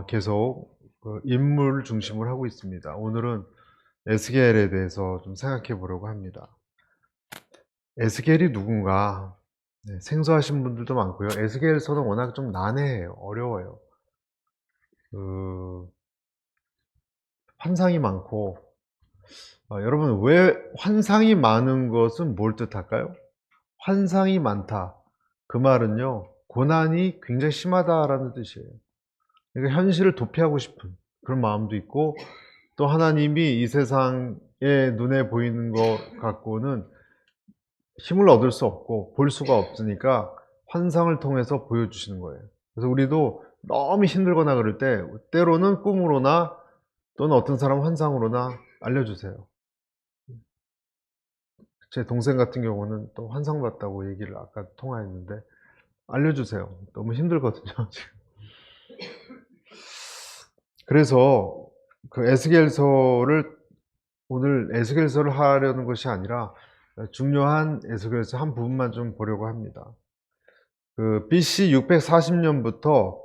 계속 그 인물 중심으로 하고 있습니다. 오늘은 에스겔에 대해서 좀 생각해 보려고 합니다. 에스겔이 누군가? 네, 생소하신 분들도 많고요. 에스겔서는 워낙 좀 난해해요. 어려워요. 그 환상이 많고, 여러분, 왜 환상이 많은 것은 뭘 뜻할까요? 환상이 많다. 그 말은요, 고난이 굉장히 심하다라는 뜻이에요. 그러니까 현실을 도피하고 싶은 그런 마음도 있고, 또 하나님이 이 세상에 눈에 보이는 것 갖고는 힘을 얻을 수 없고 볼 수가 없으니까 환상을 통해서 보여주시는 거예요. 그래서 우리도 너무 힘들거나 그럴 때 때로는 꿈으로나 또는 어떤 사람 환상으로나 알려주세요. 제 동생 같은 경우는 또 환상 봤다고 얘기를 아까 통화했는데, 알려주세요. 너무 힘들거든요, 지금. 그래서 그 에스겔서를, 오늘 에스겔서를 하려는 것이 아니라 중요한 에스겔서 한 부분만 좀 보려고 합니다. 그 BC 640년부터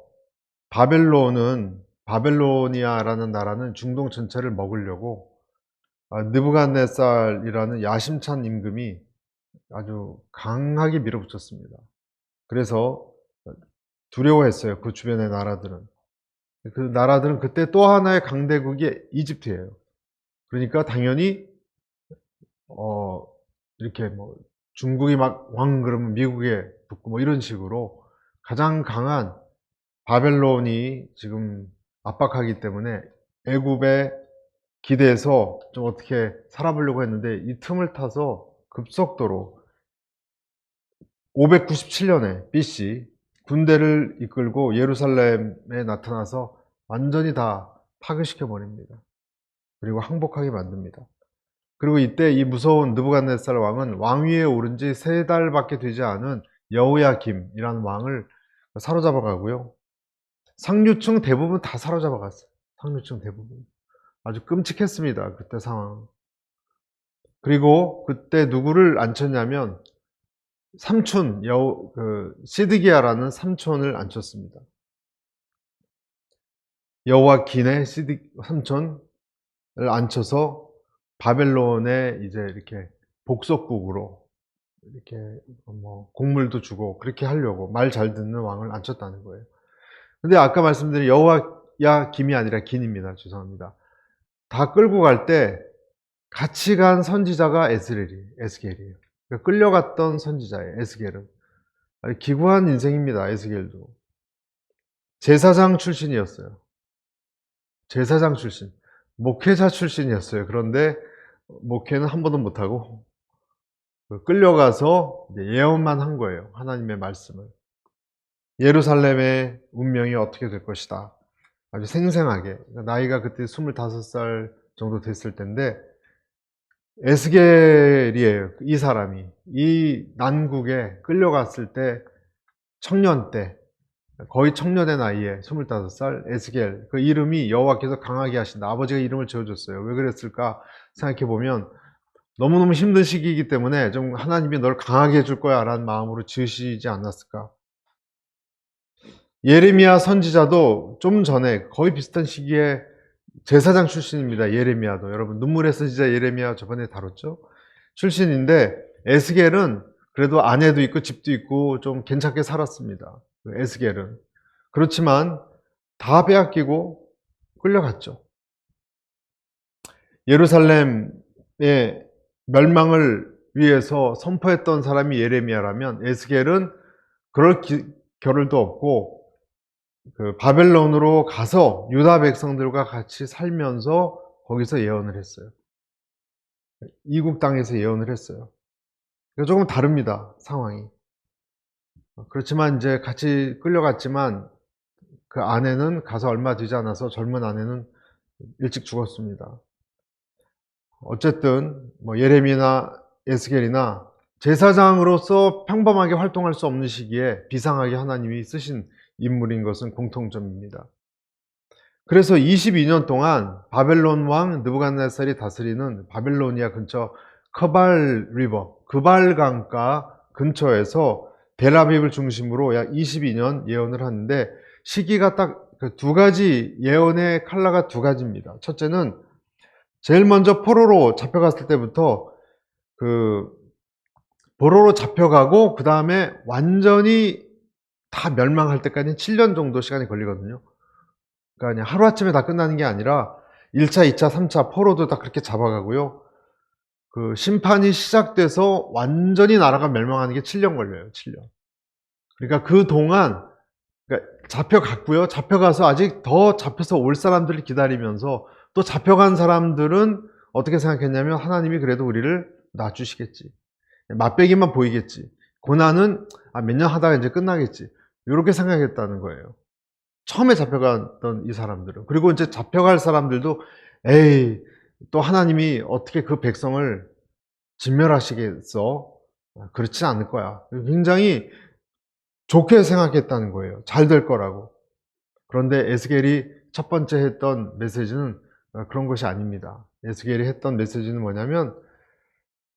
바벨로니아라는 나라는 중동 전체를 먹으려고 느부갓네살이라는 야심찬 임금이 아주 강하게 밀어붙였습니다. 그래서 두려워했어요. 그 주변의 나라들은. 그 나라들은 그때 또 하나의 강대국이 이집트예요. 그러니까 당연히 이렇게 뭐 중국이 막 왕 그러면 미국에 붙고 뭐 이런 식으로 가장 강한 바벨론이 지금 압박하기 때문에 애굽에 기대해서 좀 어떻게 살아보려고 했는데, 이 틈을 타서 급속도로 597년에 BC 군대를 이끌고 예루살렘에 나타나서 완전히 다 파괴시켜 버립니다. 그리고 항복하게 만듭니다. 그리고 이때 이 무서운 느부갓네살 왕은 왕위에 오른 지 3달밖에 되지 않은 여호야김이라는 왕을 사로잡아 가고요. 상류층 대부분 다 사로잡아 갔어요. 상류층 대부분. 아주 끔찍했습니다. 그때 상황. 그리고 그때 누구를 앉혔냐면 삼촌, 시드기야라는 삼촌을 앉혔습니다. 여호와긴의 삼촌을 앉혀서 바벨론에 이제 이렇게 복속국으로 이렇게 뭐 곡물도 주고 그렇게 하려고 말 잘 듣는 왕을 앉혔다는 거예요. 근데 아까 말씀드린 여호야김이 아니라 긴입니다. 죄송합니다. 다 끌고 갈 때 같이 간 선지자가 에스겔이에요. 그러니까 끌려갔던 선지자예요, 에스겔은. 기구한 인생입니다, 에스겔도. 제사장 출신이었어요. 제사장 출신. 목회자 출신이었어요. 그런데 목회는 한 번도 못하고 끌려가서 예언만 한 거예요. 하나님의 말씀을. 예루살렘의 운명이 어떻게 될 것이다. 아주 생생하게. 나이가 그때 25살 정도 됐을 텐데, 에스겔이에요. 이 사람이. 이 난국에 끌려갔을 때, 청년 때, 거의 청년의 나이에 25살 에스겔. 그 이름이 여호와께서 강하게 하신다. 아버지가 이름을 지어줬어요. 왜 그랬을까 생각해보면, 너무너무 힘든 시기이기 때문에 좀 하나님이 널 강하게 해줄 거야 라는 마음으로 지으시지 않았을까. 예레미야 선지자도 좀 전에 거의 비슷한 시기에 제사장 출신입니다. 예레미야도. 여러분, 눈물의 선지자 예레미야 저번에 다뤘죠? 출신인데, 에스겔은 그래도 아내도 있고 집도 있고 좀 괜찮게 살았습니다. 에스겔은. 그렇지만 다 빼앗기고 끌려갔죠. 예루살렘의 멸망을 위해서 선포했던 사람이 예레미야라면, 에스겔은 그럴 겨를도 없고 그 바벨론으로 가서 유다 백성들과 같이 살면서 거기서 예언을 했어요. 이국 땅에서 예언을 했어요. 조금 다릅니다, 상황이. 그렇지만 이제 같이 끌려갔지만 그 아내는 가서 얼마 되지 않아서, 젊은 아내는 일찍 죽었습니다. 어쨌든 뭐 예레미야나 에스겔이나 제사장으로서 평범하게 활동할 수 없는 시기에 비상하게 하나님이 쓰신 인물인 것은 공통점입니다. 그래서 22년 동안 바벨론 왕 느부갓네살이 다스리는 바벨로니아 근처 커발 리버, 그발 강가 근처에서 델아비브를 중심으로 약 22년 예언을 하는데, 시기가 딱 그 두 가지 예언의 칼라가 두 가지입니다. 첫째는 제일 먼저 포로로 잡혀갔을 때부터 그 포로로 잡혀가고 그 다음에 완전히 다 멸망할 때까지 7년 정도 시간이 걸리거든요. 그러니까 그냥 하루아침에 다 끝나는 게 아니라 1차, 2차, 3차 포로도 다 그렇게 잡아가고요. 그 심판이 시작돼서 완전히 나라가 멸망하는 게 7년 걸려요. 7년. 그러니까 그 동안 그러니까 잡혀갔고요. 잡혀가서 아직 더 잡혀서 올 사람들을 기다리면서 또 잡혀간 사람들은 어떻게 생각했냐면 하나님이 그래도 우리를 놔주시겠지. 맛배기만 보이겠지. 고난은 몇 년 하다가 이제 끝나겠지. 이렇게 생각했다는 거예요. 처음에 잡혀갔던 이 사람들은. 그리고 이제 잡혀갈 사람들도 에이, 또 하나님이 어떻게 그 백성을 진멸하시겠어? 그렇지 않을 거야. 굉장히 좋게 생각했다는 거예요. 잘 될 거라고. 그런데 에스겔이 첫 번째 했던 메시지는 그런 것이 아닙니다. 에스겔이 했던 메시지는 뭐냐면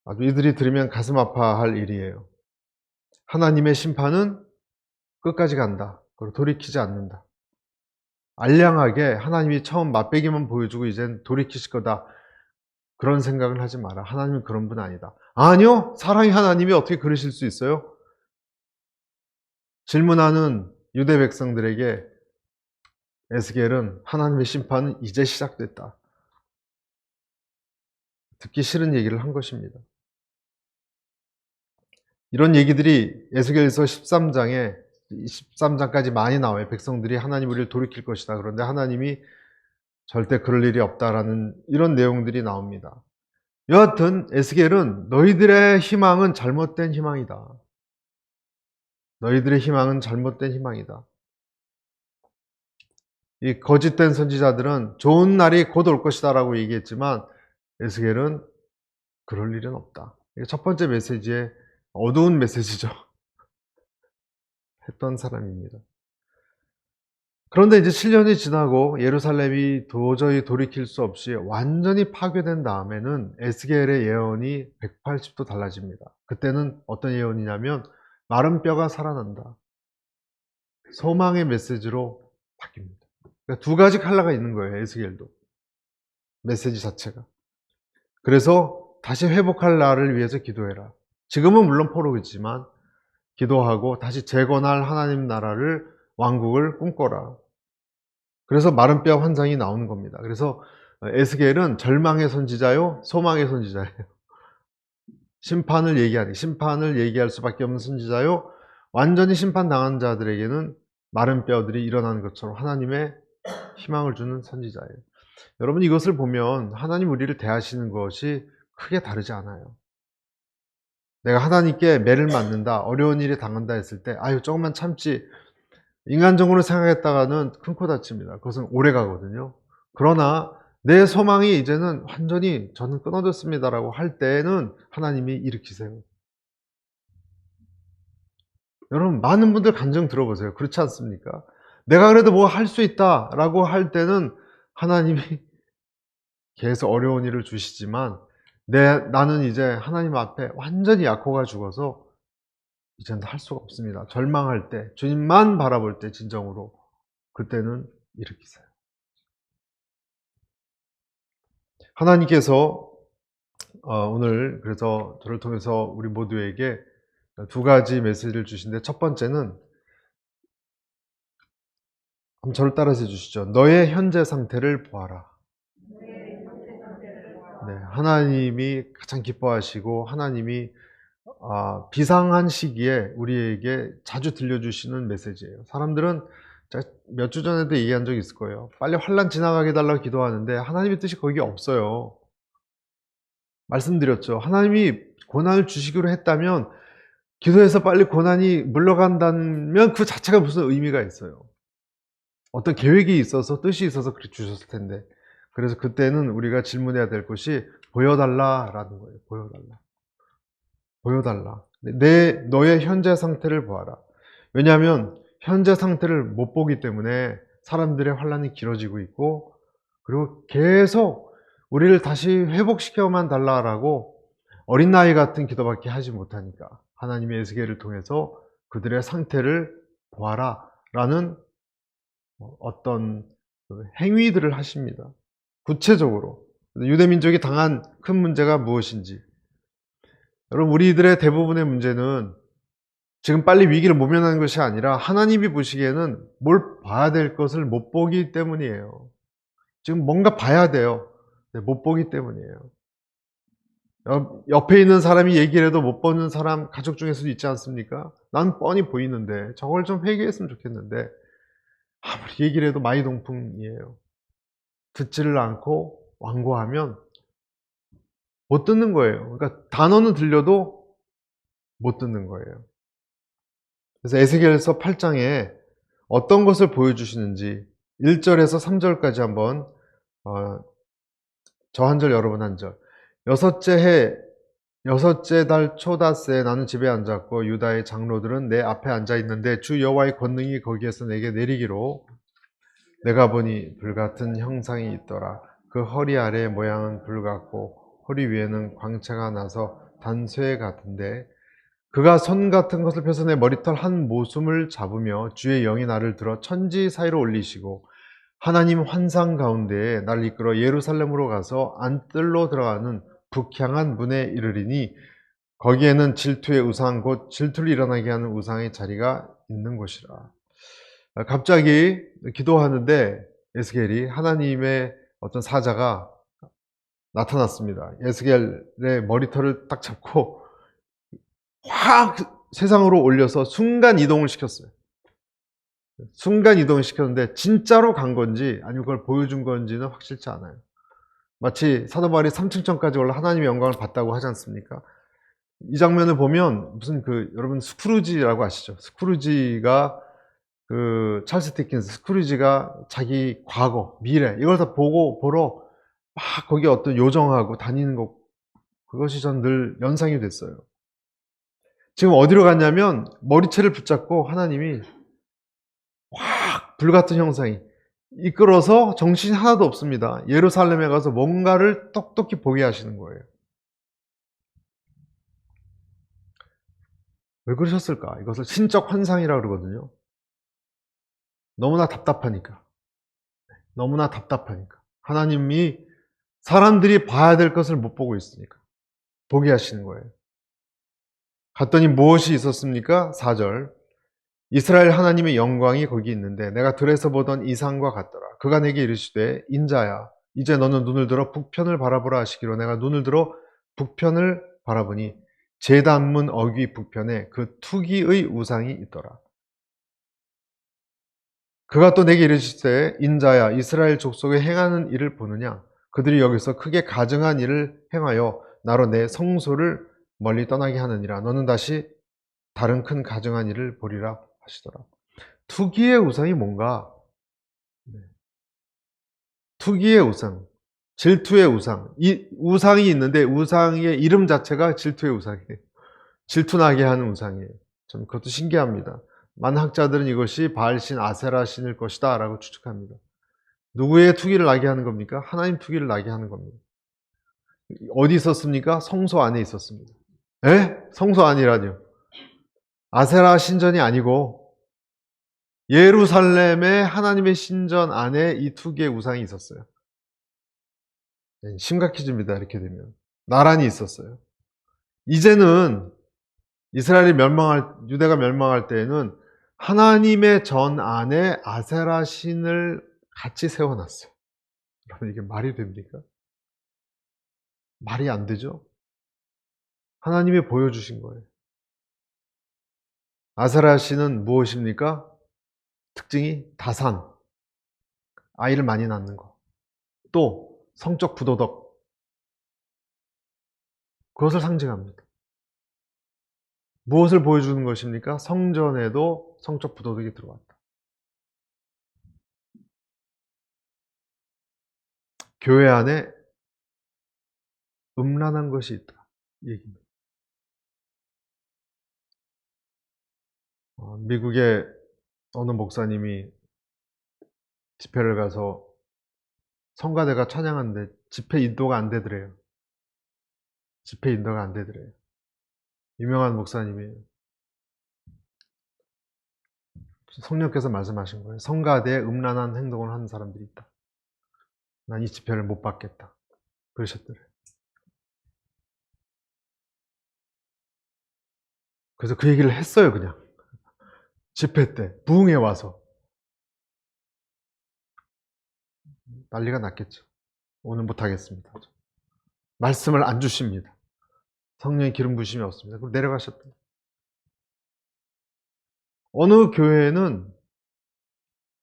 아주 이들이 들으면 가슴 아파할 일이에요. 하나님의 심판은 끝까지 간다. 그리고 돌이키지 않는다. 알량하게 하나님이 처음 맛배기만 보여주고 이젠 돌이키실 거다. 그런 생각을 하지 마라. 하나님은 그런 분 아니다. 아니요. 사랑의 하나님이 어떻게 그러실 수 있어요? 질문하는 유대 백성들에게 에스겔은 하나님의 심판은 이제 시작됐다. 듣기 싫은 얘기를 한 것입니다. 이런 얘기들이 에스겔서 13장에 13장까지 많이 나와요. 백성들이 하나님 우리를 돌이킬 것이다. 그런데 하나님이 절대 그럴 일이 없다라는 이런 내용들이 나옵니다. 여하튼 에스겔은 너희들의 희망은 잘못된 희망이다. 너희들의 희망은 잘못된 희망이다. 이 거짓된 선지자들은 좋은 날이 곧 올 것이다 라고 얘기했지만 에스겔은 그럴 일은 없다. 이게 첫 번째 메시지에 어두운 메시지죠. 했던 사람입니다. 그런데 이제 7년이 지나고 예루살렘이 도저히 돌이킬 수 없이 완전히 파괴된 다음에는 에스겔의 예언이 180도 달라집니다. 그때는 어떤 예언이냐면 마른 뼈가 살아난다. 소망의 메시지로 바뀝니다. 그러니까 두 가지 컬러가 있는 거예요. 에스겔도. 메시지 자체가. 그래서 다시 회복할 날을 위해서 기도해라. 지금은 물론 포로겠지만 기도하고 다시 재건할 하나님 나라를 왕국을 꿈꿔라. 그래서 마른 뼈 환상이 나오는 겁니다. 그래서 에스겔은 절망의 선지자요, 소망의 선지자예요. 심판을 얘기할 수밖에 없는 선지자요, 완전히 심판당한 자들에게는 마른 뼈들이 일어나는 것처럼 하나님의 희망을 주는 선지자예요. 여러분 이것을 보면 하나님 우리를 대하시는 것이 크게 다르지 않아요. 내가 하나님께 매를 맞는다, 어려운 일이 당한다 했을 때 아유 조금만 참지, 인간적으로 생각했다가는 큰 코 다칩니다. 그것은 오래 가거든요. 그러나 내 소망이 이제는 완전히 저는 끊어졌습니다라고 할 때는 하나님이 일으키세요. 여러분 많은 분들 간증 들어보세요. 그렇지 않습니까? 내가 그래도 뭐 할 수 있다라고 할 때는 하나님이 계속 어려운 일을 주시지만 나는 이제 하나님 앞에 완전히 약호가 죽어서 이제는 할 수가 없습니다. 절망할 때, 주님만 바라볼 때 진정으로 그때는 일으키세요. 하나님께서 오늘 그래서 저를 통해서 우리 모두에게 두 가지 메시지를 주신데 첫 번째는 한번 저를 따라서 해주시죠. 너의 현재 상태를 보아라. 네, 하나님이 가장 기뻐하시고 하나님이 비상한 시기에 우리에게 자주 들려주시는 메시지예요. 사람들은 몇 주 전에도 얘기한 적이 있을 거예요. 빨리 환난 지나가게 해달라고 기도하는데 하나님의 뜻이 거기에 없어요. 말씀드렸죠. 하나님이 고난을 주시기로 했다면 기도해서 빨리 고난이 물러간다면 그 자체가 무슨 의미가 있어요. 어떤 계획이 있어서 뜻이 있어서 그렇게 주셨을 텐데, 그래서 그때는 우리가 질문해야 될 것이 보여달라라는 거예요. 보여달라. 너의 현재 상태를 보아라. 왜냐하면 현재 상태를 못 보기 때문에 사람들의 환난이 길어지고 있고, 그리고 계속 우리를 다시 회복시켜만 달라라고 어린 나이 같은 기도밖에 하지 못하니까 하나님의 에스겔을 통해서 그들의 상태를 보아라 라는 어떤 그 행위들을 하십니다. 구체적으로 유대민족이 당한 큰 문제가 무엇인지. 여러분, 우리들의 대부분의 문제는 지금 빨리 위기를 모면하는 것이 아니라 하나님이 보시기에는 뭘 봐야 될 것을 못 보기 때문이에요. 지금 뭔가 봐야 돼요. 못 보기 때문이에요. 옆에 있는 사람이 얘기를 해도 못 보는 사람 가족 중에서도 있지 않습니까? 난 뻔히 보이는데 저걸 좀 회개했으면 좋겠는데 아무리 얘기를 해도 마이동풍이에요. 듣지를 않고 완고하면 못 듣는 거예요. 그러니까 단어는 들려도 못 듣는 거예요. 그래서 에스겔서 8장에 어떤 것을 보여주시는지 1절에서 3절까지 한번 저 한 절 여러분 한 절. 여섯째 해 여섯째 달 초닷새에 나는 집에 앉았고 유다의 장로들은 내 앞에 앉아 있는데 주 여호와의 권능이 거기에서 내게 내리기로 내가 보니 불같은 형상이 있더라. 그 허리 아래의 모양은 불같고 허리 위에는 광채가 나서 단쇠 같은데 그가 손 같은 것을 펴서 내 머리털 한 모숨을 잡으며 주의 영이 나를 들어 천지 사이로 올리시고 하나님 환상 가운데에 나를 이끌어 예루살렘으로 가서 안뜰로 들어가는 북향한 문에 이르리니 거기에는 질투의 우상 곧 질투를 일어나게 하는 우상의 자리가 있는 곳이라. 갑자기 기도하는데 에스겔이 하나님의 어떤 사자가 나타났습니다. 에스겔의 머리털을 딱 잡고 확 세상으로 올려서 순간 이동을 시켰어요. 순간 이동을 시켰는데 진짜로 간 건지 아니면 그걸 보여준 건지는 확실치 않아요. 마치 사도 바울이 3층천까지 올라 하나님의 영광을 봤다고 하지 않습니까? 이 장면을 보면 무슨 여러분 스크루지라고 아시죠? 스크루지가 찰스 디킨스 스크루지가 자기 과거, 미래 이걸 다 보러 막 거기 어떤 요정하고 다니는 것, 그것이 전 늘 연상이 됐어요. 지금 어디로 갔냐면 머리채를 붙잡고 하나님이 확 불같은 형상이 이끌어서 정신이 하나도 없습니다. 예루살렘에 가서 뭔가를 똑똑히 보게 하시는 거예요. 왜 그러셨을까? 이것을 신적 환상이라고 그러거든요. 너무나 답답하니까. 너무나 답답하니까. 하나님이 사람들이 봐야 될 것을 못 보고 있으니까 보게 하시는 거예요. 갔더니 무엇이 있었습니까? 4절. 이스라엘 하나님의 영광이 거기 있는데 내가 들에서 보던 이상과 같더라. 그가 내게 이르시되 인자야 이제 너는 눈을 들어 북편을 바라보라 하시기로 내가 눈을 들어 북편을 바라보니 제단문 어귀 북편에 그 투기의 우상이 있더라. 그가 또 내게 이르시되 인자야 이스라엘 족속에 행하는 일을 보느냐 그들이 여기서 크게 가증한 일을 행하여 나로 내 성소를 멀리 떠나게 하느니라. 너는 다시 다른 큰 가증한 일을 보리라 하시더라. 투기의 우상이 뭔가? 투기의 우상, 질투의 우상. 이 우상이 있는데 우상의 이름 자체가 질투의 우상이에요. 질투나게 하는 우상이에요. 좀 그것도 신기합니다. 많은 학자들은 이것이 바알신 아세라 신일 것이다 라고 추측합니다. 누구의 투기를 나게 하는 겁니까? 하나님 투기를 나게 하는 겁니다. 어디 있었습니까? 성소 안에 있었습니다. 에? 성소 아니라뇨. 아세라 신전이 아니고 예루살렘의 하나님의 신전 안에 이 투기의 우상이 있었어요. 심각해집니다. 이렇게 되면. 나란히 있었어요. 이제는 이스라엘이 유대가 멸망할 때에는 하나님의 전 안에 아세라 신을 같이 세워놨어요. 여러분, 이게 말이 됩니까? 말이 안 되죠? 하나님이 보여주신 거예요. 아세라 신은 무엇입니까? 특징이 다산, 아이를 많이 낳는 거. 또 성적 부도덕, 그것을 상징합니다. 무엇을 보여주는 것입니까? 성전에도 성적 부도덕이 들어왔다. 교회 안에 음란한 것이 있다. 이 얘기입니다. 미국의 어느 목사님이 집회를 가서 성가대가 찬양하는데 집회 인도가 안 되더래요. 집회 인도가 안 되더래요. 유명한 목사님이에요. 성령께서 말씀하신 거예요. 성가대에 음란한 행동을 하는 사람들이 있다. 난 이 지폐를 못 받겠다. 그러셨더래요. 그래서 그 얘기를 했어요, 그냥. 집회 때, 부흥회 와서. 난리가 났겠죠. 오늘 못하겠습니다. 말씀을 안 주십니다. 성령의 기름 부심이 없습니다. 그럼 내려가셨다. 어느 교회는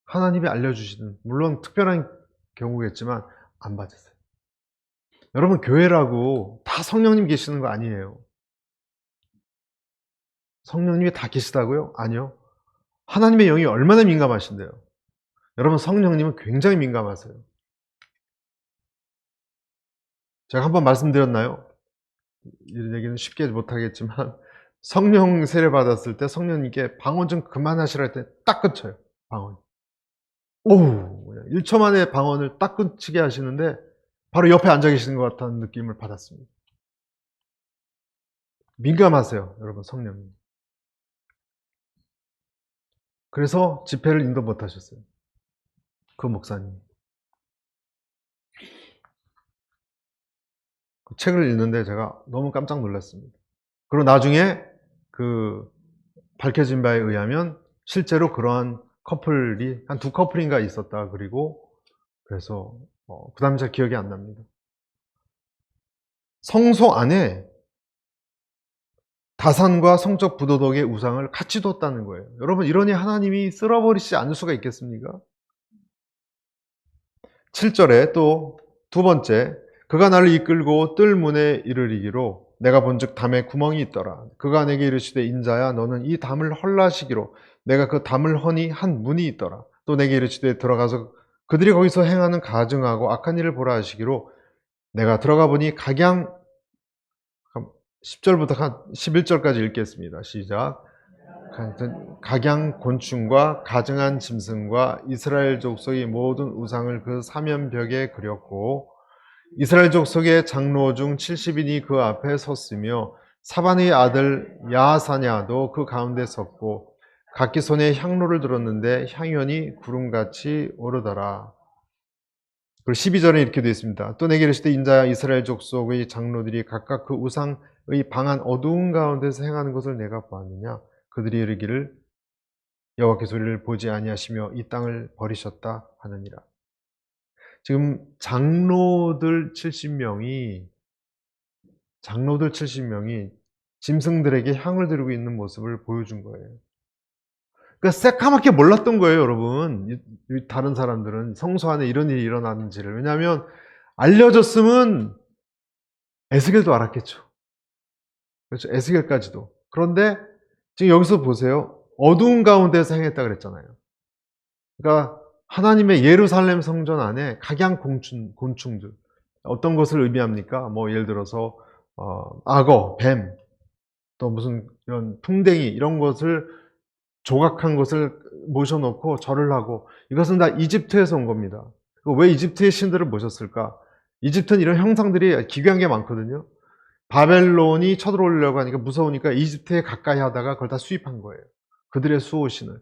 하나님이 알려주시는, 물론 특별한 경우겠지만 안 받으세요. 여러분, 교회라고 다 성령님 계시는 거 아니에요. 성령님이 다 계시다고요? 아니요. 하나님의 영이 얼마나 민감하신데요. 여러분, 성령님은 굉장히 민감하세요. 제가 한번 말씀드렸나요? 이런 얘기는 쉽게 못하겠지만 성령 세례 받았을 때 성령님께 방언 좀 그만하시라 할 때 딱 끊쳐요. 방언. 오우, 1초 만에 방언을 딱 끊치게 하시는데 바로 옆에 앉아 계시는 것 같다는 느낌을 받았습니다. 민감하세요, 여러분, 성령님. 그래서 집회를 인도 못 하셨어요. 그 목사님. 그 책을 읽는데 제가 너무 깜짝 놀랐습니다. 그리고 나중에 그 밝혀진 바에 의하면 실제로 그러한 커플이 한 2커플인가 있었다. 그리고 그래서 그 다음에 잘 기억이 안 납니다. 성소 안에 다산과 성적 부도덕의 우상을 같이 뒀다는 거예요. 여러분, 이러니 하나님이 쓸어버리지 않을 수가 있겠습니까? 7절에 또 두 번째, 그가 나를 이끌고 뜰 문에 이르리기로 내가 본즉 담에 구멍이 있더라. 그가 내게 이르시되 인자야 너는 이 담을 헐라시기로 내가 그 담을 허니 한 문이 있더라. 또 내게 이르시되 들어가서 그들이 거기서 행하는 가증하고 악한 일을 보라 하시기로 내가 들어가 보니 각양 10절부터 11절까지 읽겠습니다. 시작. 각양 곤충과 가증한 짐승과 이스라엘 족속의 모든 우상을 그 사면벽에 그렸고 이스라엘 족속의 장로 중 70인이 그 앞에 섰으며 사반의 아들 야사냐도 그 가운데 섰고 각기 손에 향로를 들었는데 향연이 구름같이 오르더라. 그리고 12절에 이렇게 되어 있습니다. 또 내게 이르시되 인자야 이스라엘 족속의 장로들이 각각 그 우상의 방한 어두운 가운데서 행하는 것을 내가 보았느냐. 그들이 이르기를 여호와께서 우리를 보지 아니하시며 이 땅을 버리셨다 하느니라. 지금 장로들 70명이 짐승들에게 향을 드리고 있는 모습을 보여준 거예요. 그러니까 새까맣게 몰랐던 거예요, 여러분. 다른 사람들은 성소 안에 이런 일이 일어나는지를. 왜냐하면 알려줬으면 에스겔도 알았겠죠. 그렇죠. 에스겔까지도. 그런데 지금 여기서 보세요. 어두운 가운데서 행했다 그랬잖아요. 그러니까 하나님의 예루살렘 성전 안에 각양 곤충들 어떤 것을 의미합니까? 뭐 예를 들어서 악어, 뱀, 또 무슨 이런 풍뎅이 이런 것을 조각한 것을 모셔놓고 절을 하고 이것은 다 이집트에서 온 겁니다. 왜 이집트의 신들을 모셨을까? 이집트는 이런 형상들이 기괴한 게 많거든요. 바벨론이 쳐들어오려고 하니까 무서우니까 이집트에 가까이 하다가 그걸 다 수입한 거예요. 그들의 수호신을.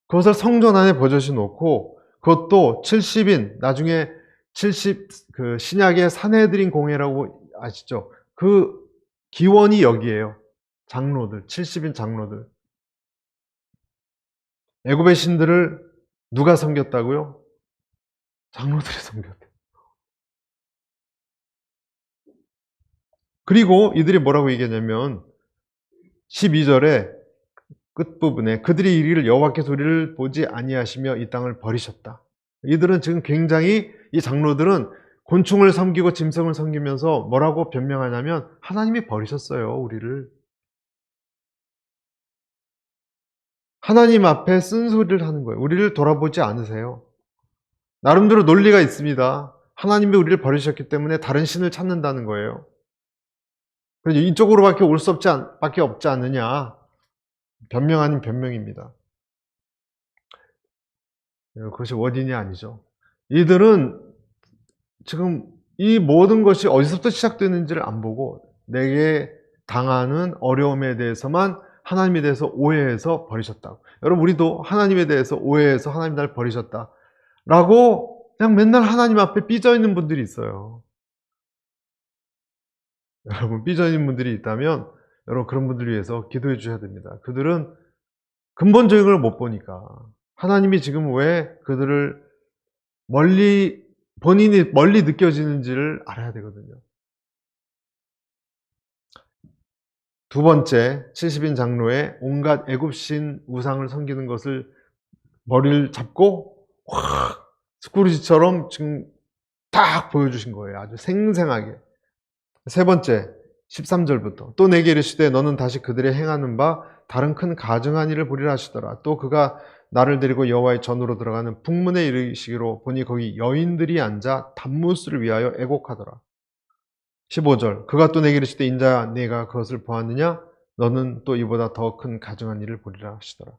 그것을 성전 안에 버젓이 놓고 그것도 70인 나중에 70 신약의 산헤드린 공회라고 아시죠? 그 기원이 여기에요. 장로들 70인 장로들. 애굽의 신들을 누가 섬겼다고요? 장로들이 섬겼대요. 그리고 이들이 뭐라고 얘기하냐면 12절에 끝부분에 그들이 이르기를 여호와께서 우리를 보지 아니하시며 이 땅을 버리셨다. 이들은 지금 굉장히 이 장로들은 곤충을 섬기고 짐승을 섬기면서 뭐라고 변명하냐면 하나님이 버리셨어요, 우리를. 하나님 앞에 쓴소리를 하는 거예요. 우리를 돌아보지 않으세요. 나름대로 논리가 있습니다. 하나님이 우리를 버리셨기 때문에 다른 신을 찾는다는 거예요. 그래서 이쪽으로밖에 올 수 밖에 없지 않느냐. 변명 아닌 변명입니다. 그것이 원인이 아니죠. 이들은 지금 이 모든 것이 어디서부터 시작되는지를 안 보고 내게 당하는 어려움에 대해서만 하나님에 대해서 오해해서 버리셨다. 여러분, 우리도 하나님에 대해서 오해해서 하나님 날 버리셨다 라고 그냥 맨날 하나님 앞에 삐져있는 분들이 있어요. 여러분, 삐져있는 분들이 있다면 여러분, 그런 분들 위해서 기도해 주셔야 됩니다. 그들은 근본적인 걸 못 보니까 하나님이 지금 왜 그들을 본인이 멀리 느껴지는지를 알아야 되거든요. 두 번째, 70인 장로의 온갖 애굽신 우상을 섬기는 것을 머리를 잡고 확 스크루지처럼 지금 딱 보여주신 거예요. 아주 생생하게. 세 번째, 13절부터 또 내게 이르시되 너는 다시 그들의 행하는 바 다른 큰 가증한 일을 보리라 하시더라. 또 그가 나를 데리고 여호와의 전으로 들어가는 북문에 이르시기로 보니 거기 여인들이 앉아 단무스를 위하여 애곡하더라. 15절 그가 또 내게 이르시되 인자야 네가 그것을 보았느냐? 너는 또 이보다 더 큰 가증한 일을 보리라 하시더라.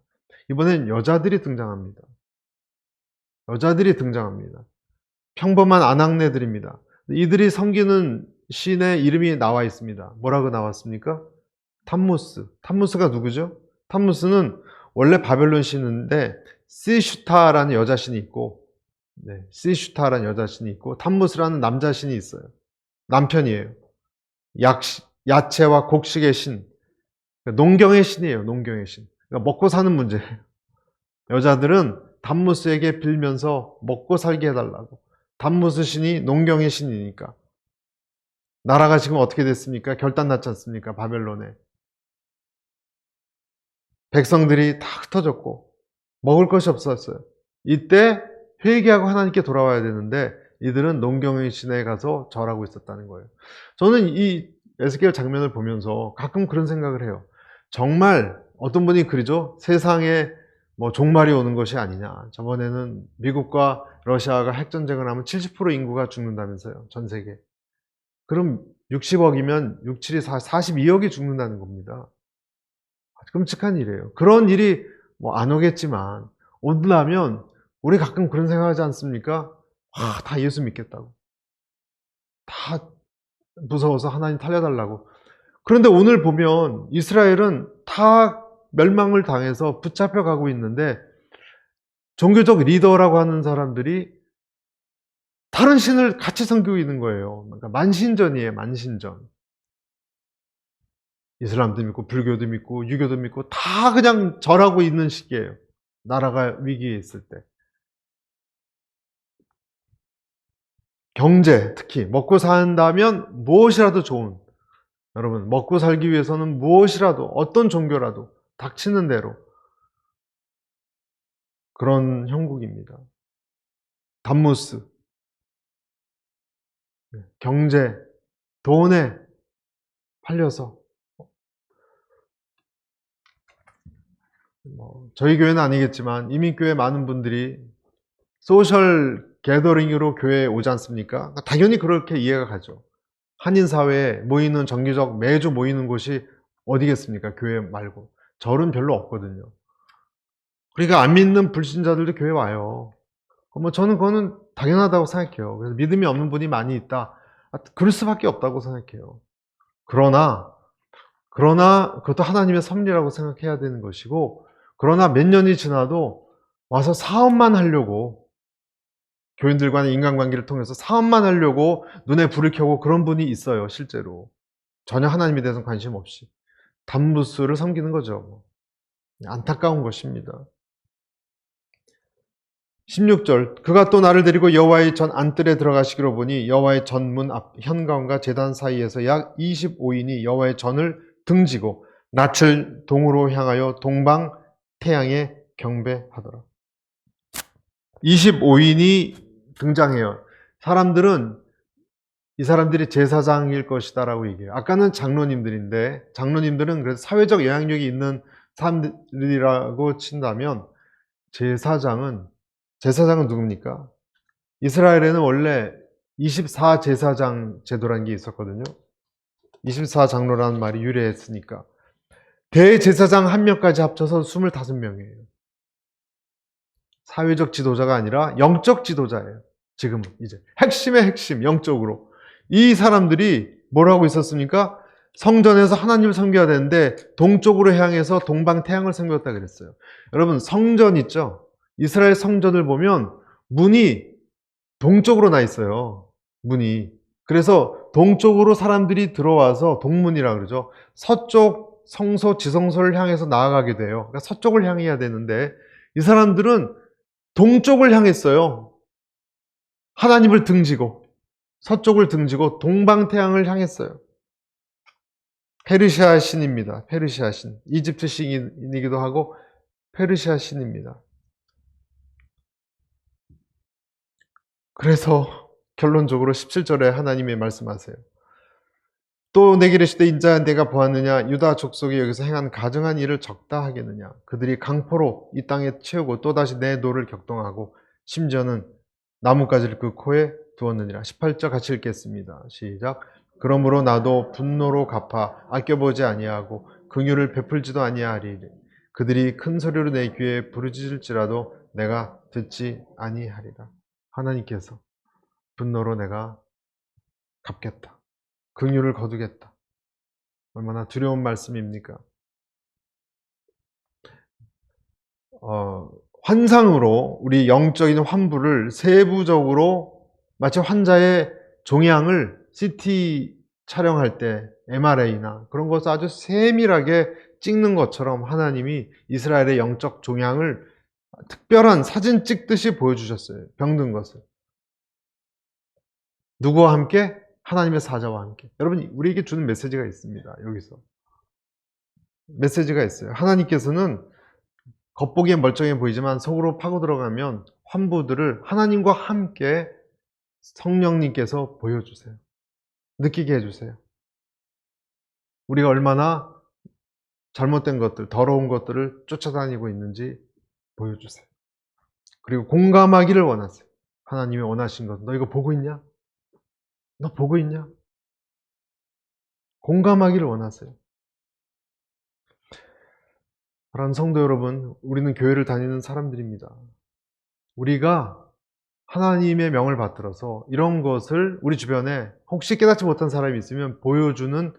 이번엔 여자들이 등장합니다. 여자들이 등장합니다. 평범한 아낙네들입니다. 이들이 섬기는 신의 이름이 나와 있습니다. 뭐라고 나왔습니까? 탐무스. 탐무스가 누구죠? 탐무스는 원래 바벨론 신인데 시슈타라는 여자신이 있고, 시슈타라는 여자신이 있고 탐무스라는 남자신이 있어요. 남편이에요. 야채와 곡식의 신, 농경의 신이에요. 농경의 신. 그러니까 먹고 사는 문제예요. 여자들은 탐무스에게 빌면서 먹고 살게 해달라고. 탐무스 신이 농경의 신이니까. 나라가 지금 어떻게 됐습니까? 결단 났지 않습니까? 바벨론에. 백성들이 다 흩어졌고 먹을 것이 없었어요. 이때 회개하고 하나님께 돌아와야 되는데 이들은 농경의 신에 가서 절하고 있었다는 거예요. 저는 이 에스겔 장면을 보면서 가끔 그런 생각을 해요. 정말 어떤 분이 그러죠? 세상에 종말이 오는 것이 아니냐. 저번에는 미국과 러시아가 핵전쟁을 하면 70% 인구가 죽는다면서요. 전 세계. 그럼 60억이면 6, 7이 42억이 죽는다는 겁니다. 끔찍한 일이에요. 그런 일이 안 오겠지만 온다면 우리 가끔 그런 생각하지 않습니까? 다 예수 믿겠다고. 다 무서워서 하나님 살려달라고. 그런데 오늘 보면 이스라엘은 다 멸망을 당해서 붙잡혀 가고 있는데 종교적 리더라고 하는 사람들이 다른 신을 같이 섬기고 있는 거예요. 그러니까 만신전이에요. 만신전. 이슬람도 믿고 불교도 믿고 유교도 믿고 다 그냥 절하고 있는 시기예요. 나라가 위기에 있을 때. 경제, 특히 먹고 산다면 무엇이라도 좋은, 여러분 먹고 살기 위해서는 무엇이라도 어떤 종교라도 닥치는 대로 그런 형국입니다. 담무스, 경제, 돈에 팔려서 저희 교회는 아니겠지만 이민교회 많은 분들이 소셜 게더링으로 교회에 오지 않습니까? 당연히 그렇게 이해가 가죠. 한인사회에 모이는 정기적 매주 모이는 곳이 어디겠습니까? 교회 말고. 절은 별로 없거든요. 그러니까 안 믿는 불신자들도 교회 와요. 저는 그거는 당연하다고 생각해요. 그래서 믿음이 없는 분이 많이 있다. 그럴 수밖에 없다고 생각해요. 그러나 그것도 하나님의 섭리라고 생각해야 되는 것이고, 그러나 몇 년이 지나도 와서 사업만 하려고, 교인들과의 인간관계를 통해서 사업만 하려고 눈에 불을 켜고 그런 분이 있어요. 실제로. 전혀 하나님에 대해서는 관심 없이. 담무스를 섬기는 거죠. 안타까운 것입니다. 16절 그가 또 나를 데리고 여호와의 전 안뜰에 들어가시기로 보니 여호와의 전문 앞 현관과 제단 사이에서 약 25인이 여호와의 전을 등지고 낯을 동으로 향하여 동방 태양에 경배하더라. 25인이 등장해요. 이 사람들이 제사장일 것이다라고 얘기해요. 아까는 장로님들인데 장로님들은 그래서 사회적 영향력이 있는 사람들이라고 친다면 제사장은 누굽니까? 이스라엘에는 원래 24제사장 제도라는 게 있었거든요. 24장로라는 말이 유래했으니까. 대제사장 한 명까지 합쳐서 25명이에요. 사회적 지도자가 아니라 영적 지도자예요. 지금은 이제 핵심의 핵심, 영적으로. 이 사람들이 뭘 하고 있었습니까? 성전에서 하나님을 섬겨야 되는데 동쪽으로 향해서 동방 태양을 섬겼다 그랬어요. 여러분, 성전 있죠? 이스라엘 성전을 보면 문이 동쪽으로 나 있어요. 문이. 그래서 동쪽으로 사람들이 들어와서 동문이라 그러죠. 서쪽 성소, 지성소를 향해서 나아가게 돼요. 그러니까 서쪽을 향해야 되는데 이 사람들은 동쪽을 향했어요. 하나님을 등지고 서쪽을 등지고 동방태양을 향했어요. 페르시아 신입니다. 페르시아 신. 이집트 신이기도 하고 페르시아 신입니다. 그래서 결론적으로 17절에 하나님이 말씀하세요. 또 내게 이르시되 인자야 내가 보았느냐 유다 족속이 여기서 행한 가증한 일을 적다 하겠느냐. 그들이 강포로 이 땅에 채우고 또다시 내 노를 격동하고 심지어는 나뭇가지를 그 코에 두었느니라. 18절 같이 읽겠습니다. 시작. 그러므로 나도 분노로 갚아 아껴보지 아니하고 긍휼을 베풀지도 아니하리니 그들이 큰 소리로 내 귀에 부르짖을지라도 내가 듣지 아니하리라. 하나님께서 분노로 내가 갚겠다. 긍휼을 거두겠다. 얼마나 두려운 말씀입니까? 환상으로 우리 영적인 환부를 세부적으로 마치 환자의 종양을 CT 촬영할 때 MRI나 그런 것을 아주 세밀하게 찍는 것처럼 하나님이 이스라엘의 영적 종양을 특별한 사진 찍듯이 보여주셨어요. 병든 것을. 누구와 함께? 하나님의 사자와 함께. 여러분, 우리에게 주는 메시지가 있습니다. 여기서. 메시지가 있어요. 하나님께서는 겉보기엔 멀쩡해 보이지만 속으로 파고 들어가면 환부들을 하나님과 함께 성령님께서 보여주세요. 느끼게 해주세요. 우리가 얼마나 잘못된 것들, 더러운 것들을 쫓아다니고 있는지 보여주세요. 그리고 공감하기를 원하세요. 하나님이 원하신 것. 너 이거 보고 있냐? 너 보고 있냐? 공감하기를 원하세요. 사랑하는 성도 여러분, 우리는 교회를 다니는 사람들입니다. 우리가 하나님의 명을 받들어서 이런 것을 우리 주변에 혹시 깨닫지 못한 사람이 있으면 보여주는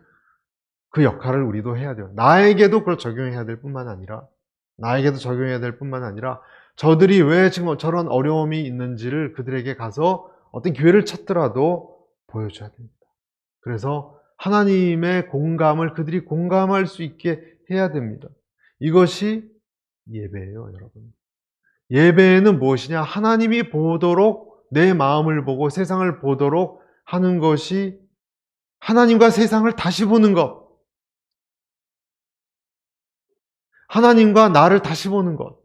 그 역할을 우리도 해야 돼요. 나에게도 그걸 적용해야 될 뿐만 아니라 저들이 왜 지금 저런 어려움이 있는지를 그들에게 가서 어떤 기회를 찾더라도 보여줘야 됩니다. 그래서 하나님의 공감을 그들이 공감할 수 있게 해야 됩니다. 이것이 예배예요, 여러분. 예배는 무엇이냐? 하나님이 보도록 내 마음을 보고 세상을 보도록 하는 것이 하나님과 세상을 다시 보는 것. 하나님과 나를 다시 보는 것.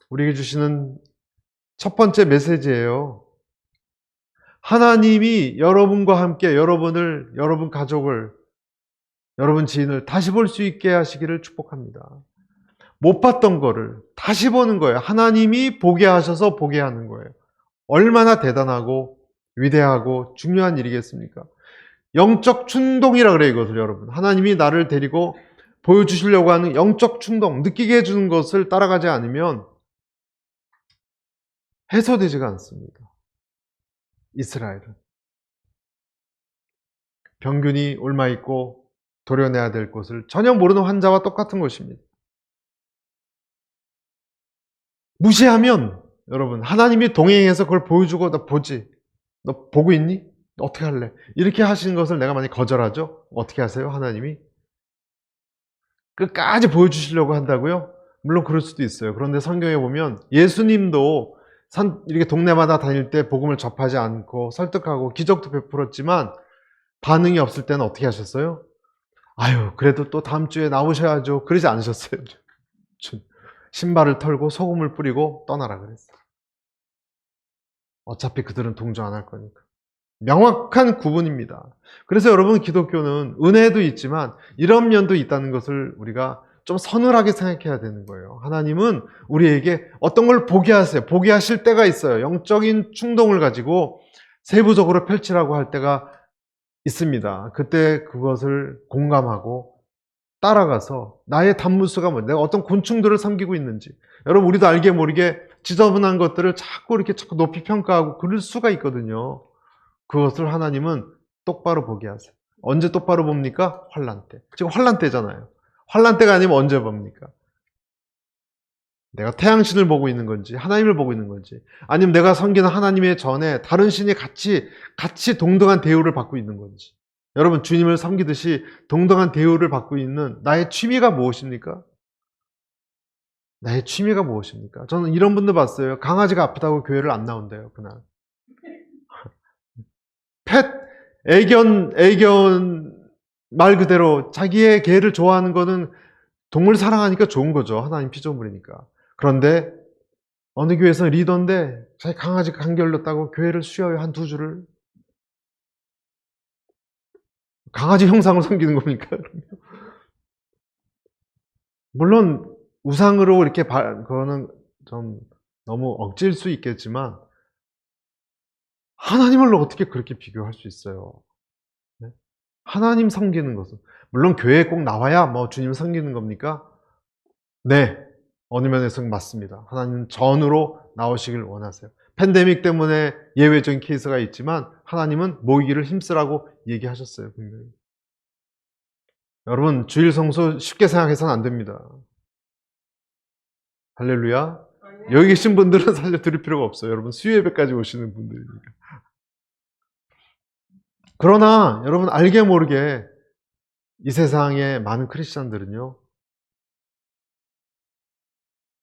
우리에게 주시는 첫 번째 메시지예요. 하나님이 여러분과 함께 여러분 가족을, 여러분 지인을 다시 볼 수 있게 하시기를 축복합니다. 못 봤던 거를 다시 보는 거예요. 하나님이 보게 하셔서 보게 하는 거예요. 얼마나 대단하고 위대하고 중요한 일이겠습니까? 영적 충동이라 그래요, 이것을 여러분. 하나님이 나를 데리고 보여주시려고 하는 영적 충동, 느끼게 해주는 것을 따라가지 않으면 해소되지가 않습니다. 이스라엘은. 병균이 옮아있고 도려내야 될 것을 전혀 모르는 환자와 똑같은 것입니다. 무시하면 여러분 하나님이 동행해서 그걸 보여주고 너 보지? 너 보고 있니? 너 어떻게 할래? 이렇게 하시는 것을 내가 만약에 거절하죠? 어떻게 하세요? 하나님이? 끝까지 보여주시려고 한다고요? 물론 그럴 수도 있어요. 그런데 성경에 보면 예수님도 이렇게 동네마다 다닐 때 복음을 접하지 않고 설득하고 기적도 베풀었지만 반응이 없을 때는 어떻게 하셨어요? 아유, 그래도 또 다음 주에 나오셔야죠. 그러지 않으셨어요. 신발을 털고 소금을 뿌리고 떠나라 그랬어요. 어차피 그들은 동조 안 할 거니까. 명확한 구분입니다. 그래서 여러분, 기독교는 은혜도 있지만 이런 면도 있다는 것을 우리가 좀 서늘하게 생각해야 되는 거예요. 하나님은 우리에게 어떤 걸 보게 하세요. 보게 하실 때가 있어요. 영적인 충동을 가지고 세부적으로 펼치라고 할 때가 있습니다. 그때 그것을 공감하고 따라가서 나의 단무수가 뭔지, 내가 어떤 곤충들을 섬기고 있는지, 여러분 우리도 알게 모르게 지저분한 것들을 자꾸 높이 평가하고 그럴 수가 있거든요. 그것을 하나님은 똑바로 보게 하세요. 언제 똑바로 봅니까? 환란 때. 지금 환란 때잖아요. 환란 때가 아니면 언제 봅니까? 내가 태양신을 보고 있는 건지 하나님을 보고 있는 건지, 아니면 내가 섬기는 하나님의 전에 다른 신이 같이 동등한 대우를 받고 있는 건지. 여러분, 주님을 섬기듯이 동등한 대우를 받고 있는 나의 취미가 무엇입니까? 나의 취미가 무엇입니까? 저는 이런 분들 봤어요. 강아지가 아프다고 교회를 안 나온대요, 그날. 펫, 애견 말 그대로 자기의 개를 좋아하는 거는 동물 사랑하니까 좋은 거죠. 하나님 피조물이니까. 그런데 어느 교회에서 리더인데 자기 강아지가 감기 걸렸다고 교회를 쉬어요, 한 2주를. 강아지 형상을 섬기는 겁니까? 물론 우상으로 이렇게 그거는 좀 너무 억지일 수 있겠지만, 하나님을 어떻게 그렇게 비교할 수 있어요? 네? 하나님 섬기는 것은, 물론 교회에 꼭 나와야 뭐 주님 섬기는 겁니까? 네, 어느 면에서는 맞습니다. 하나님은 전으로 나오시길 원하세요. 팬데믹 때문에 예외적인 케이스가 있지만 하나님은 모이기를 힘쓰라고 얘기하셨어요, 분명히. 여러분, 주일 성수 쉽게 생각해서는 안 됩니다. 할렐루야. 여기 계신 분들은 사실 드릴 필요가 없어요. 여러분, 수요예배까지 오시는 분들이니까. 그러나 여러분, 알게 모르게 이 세상에 많은 크리스찬들은요,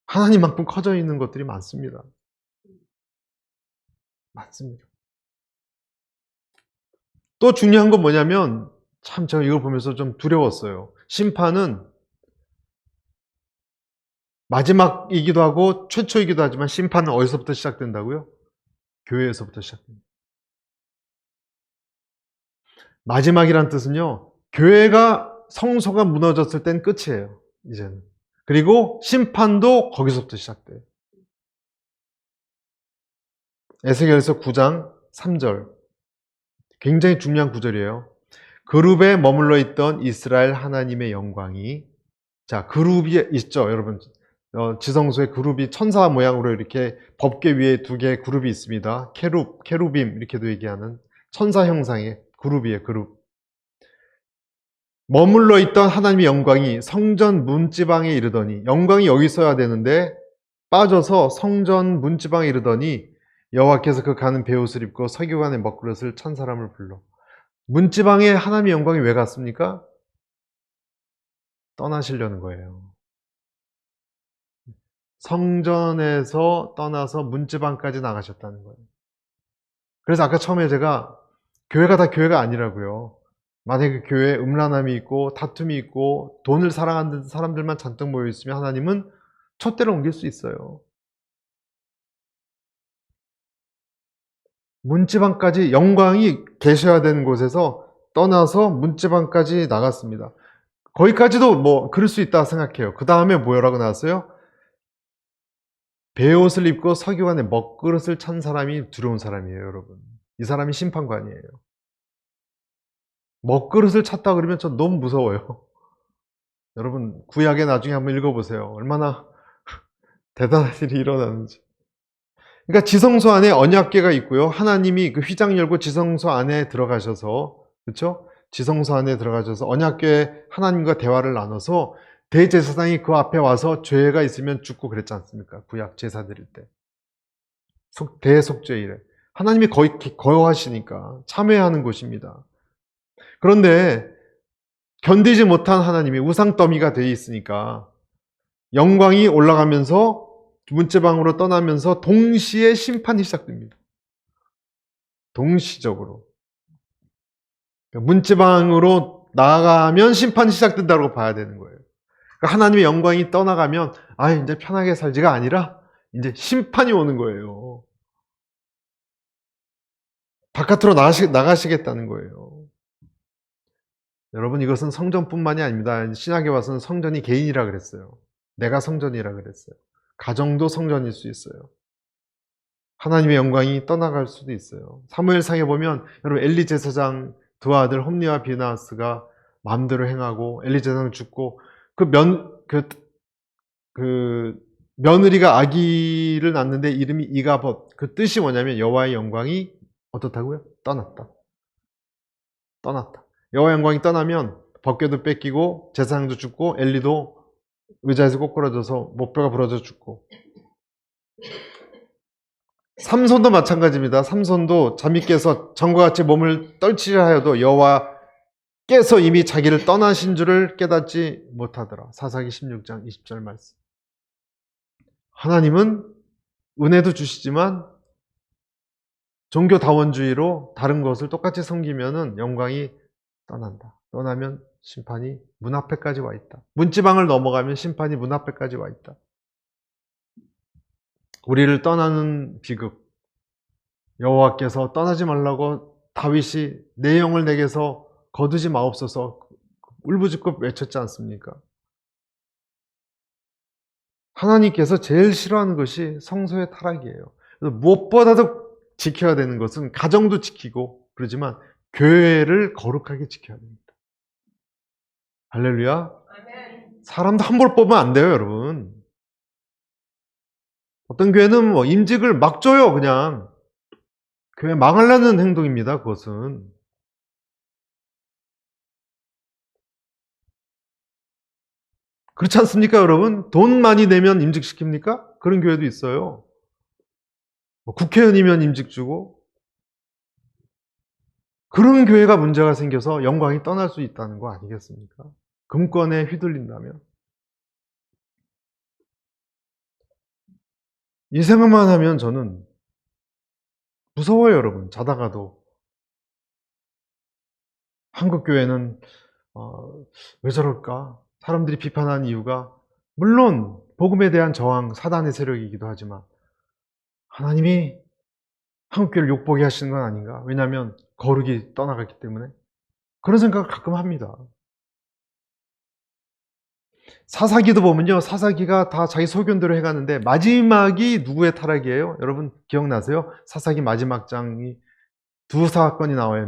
하나님만큼 커져 있는 것들이 많습니다. 많습니다. 또 중요한 건 뭐냐면, 참 제가 이걸 보면서 좀 두려웠어요. 심판은 마지막이기도 하고 최초이기도 하지만, 심판은 어디서부터 시작된다고요? 교회에서부터 시작됩니다. 마지막이란 뜻은요, 교회가 성소가 무너졌을 땐 끝이에요, 이제는. 그리고 심판도 거기서부터 시작돼요. 에스겔서 9장 3절, 굉장히 중요한 구절이에요. 그룹에 머물러 있던 이스라엘 하나님의 영광이, 자, 그룹이 있죠, 여러분. 지성소에 그룹이 천사 모양으로 이렇게 법궤 위에 2개의 그룹이 있습니다. 케루빔 이렇게도 얘기하는 천사 형상의 그룹이에요, 그룹. 머물러 있던 하나님의 영광이 성전 문지방에 이르더니, 영광이 여기 있어야 되는데 빠져서 성전 문지방에 이르더니 여호와께서 그 가는 베옷을 입고 서기관의 먹그릇을 찬 사람을 불러. 문지방에 하나님의 영광이 왜 갔습니까? 떠나시려는 거예요. 성전에서 떠나서 문지방까지 나가셨다는 거예요. 그래서 아까 처음에 제가 교회가 다 교회가 아니라고요. 만약에 교회에 음란함이 있고 다툼이 있고 돈을 사랑하는 사람들만 잔뜩 모여 있으면 하나님은 촛대를 옮길 수 있어요. 문지방까지, 영광이 계셔야 되는 곳에서 떠나서 문지방까지 나갔습니다. 거기까지도 뭐 그럴 수 있다 생각해요. 그 다음에 뭐라고 나왔어요? 베옷을 입고 서기관의 먹그릇을 찬 사람이 두려운 사람이에요, 여러분. 이 사람이 심판관이에요. 먹그릇을 찼다 그러면 전 너무 무서워요. 여러분, 구약에 나중에 한번 읽어보세요. 얼마나 대단한 일이 일어나는지. 그러니까 지성소 안에 언약궤가 있고요. 하나님이 그 휘장 열고 지성소 안에 들어가셔서, 그렇죠? 지성소 안에 들어가셔서 언약궤 하나님과 대화를 나눠서 대제사장이 그 앞에 와서 죄가 있으면 죽고 그랬지 않습니까? 구약 제사 드릴 때. 대속죄일에. 하나님이 거하시니까 참회하는 곳입니다. 그런데 견디지 못한 하나님이 우상 더미가 되어 있으니까 영광이 올라가면서 문지방으로 떠나면서 동시에 심판이 시작됩니다. 동시적으로. 문지방으로 나아가면 심판이 시작된다고 봐야 되는 거예요. 하나님의 영광이 떠나가면 이제 편하게 살지가 아니라 이제 심판이 오는 거예요. 바깥으로 나가시겠다는 거예요. 여러분, 이것은 성전뿐만이 아닙니다. 신약에 와서는 성전이 개인이라 그랬어요. 내가 성전이라 그랬어요. 가정도 성전일 수 있어요. 하나님의 영광이 떠나갈 수도 있어요. 사무엘상에 보면 여러분, 엘리 제사장 2 아들 홈니와 비나스가 마음대로 행하고 엘리 제사장 죽고 그 며느리가 아기를 낳는데 이름이 이가봇, 그 뜻이 뭐냐면 여호와의 영광이 어떻다고요? 떠났다. 여호와 영광이 떠나면 벗겨도 뺏기고 제사장도 죽고 엘리도 의자에서 꼬꾸라져서 목뼈가 부러져 죽고. 삼손도 마찬가지입니다. 삼손도 잠이 깨서 전과 같이 몸을 떨치려 하여도 여호와께서 이미 자기를 떠나신 줄을 깨닫지 못하더라. 사사기 16장 20절 말씀. 하나님은 은혜도 주시지만 종교다원주의로 다른 것을 똑같이 섬기면은 영광이 떠난다. 떠나면 심판이 문 앞에까지 와 있다. 문지방을 넘어가면 심판이 문 앞에까지 와 있다. 우리를 떠나는 비극, 여호와께서 떠나지 말라고 다윗이 내 영을 내게서 거두지 마옵소서 울부짖고 외쳤지 않습니까? 하나님께서 제일 싫어하는 것이 성소의 타락이에요. 그래서 무엇보다도 지켜야 되는 것은 가정도 지키고 그러지만 교회를 거룩하게 지켜야 됩니다. 할렐루야. 사람도 함부로 뽑으면 안 돼요, 여러분. 어떤 교회는 뭐 임직을 막 줘요, 그냥. 교회 망하려는 행동입니다, 그것은. 그렇지 않습니까, 여러분? 돈 많이 내면 임직시킵니까? 그런 교회도 있어요. 국회의원이면 임직 주고. 그런 교회가 문제가 생겨서 영광이 떠날 수 있다는 거 아니겠습니까? 금권에 휘둘린다면. 이 생각만 하면 저는 무서워요, 여러분. 자다가도. 한국 교회는 왜 저럴까? 사람들이 비판하는 이유가 물론 복음에 대한 저항, 사단의 세력이기도 하지만 하나님이 한국 교회를 욕보게 하시는 건 아닌가? 왜냐하면 거룩이 떠나갔기 때문에. 그런 생각을 가끔 합니다. 사사기도 보면요. 사사기가 다 자기 소견대로 해가는데 마지막이 누구의 타락이에요? 여러분 기억나세요? 사사기 마지막 장이 두 사건이 나와요.